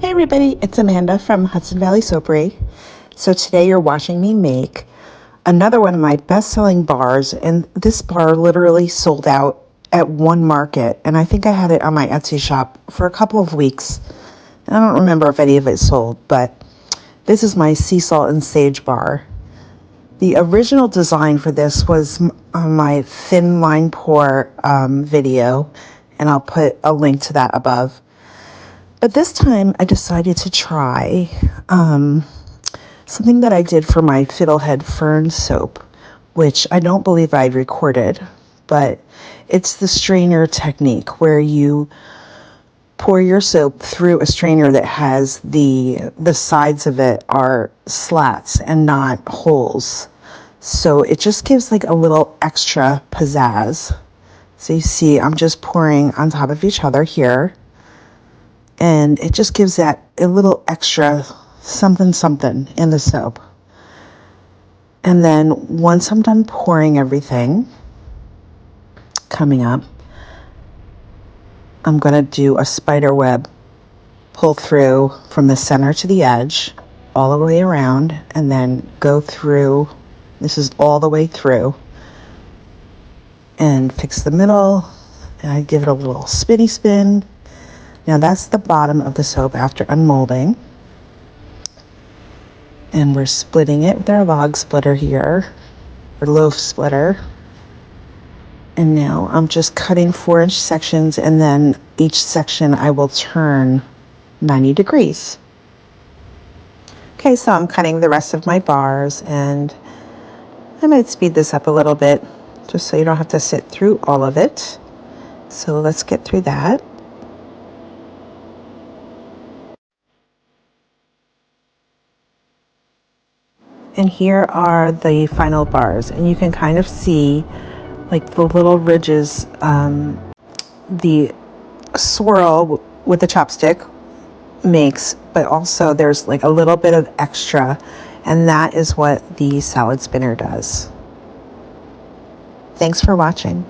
Hey everybody, it's Amanda from Hudson Valley Soapery. So today you're watching me make another one of my best-selling bars, and this bar literally sold out at one market, and I think I had it on my Etsy shop for a couple of weeks. I don't remember if any of it sold, but this is my sea salt and sage bar. The original design for this was on my thin line pour video, and I'll put a link to that above. But this time I decided to try something that I did for my Fiddlehead Fern soap, which I don't believe I recorded, but it's the strainer technique where you pour your soap through a strainer that has the sides of it are slats and not holes. So it just gives like a little extra pizzazz. So you see I'm just pouring on top of each other here. And it just gives that a little extra something in the soap. And then once I'm done pouring everything, coming up, I'm going to do a spider web pull through from the center to the edge, all the way around, and then go through. This is all the way through. And fix the middle. And I give it a little spinny spin. Now that's the bottom of the soap after unmolding. And we're splitting it with our log splitter here, or loaf splitter. And now I'm just cutting 4-inch sections, and then each section I will turn 90 degrees. Okay, so I'm cutting the rest of my bars, and I might speed this up a little bit just so you don't have to sit through all of it. So let's get through that. And here are the final bars, and you can kind of see like the little ridges, the swirl with the chopstick makes, but also there's like a little bit of extra, and that is what the salad spinner does. Thanks for watching.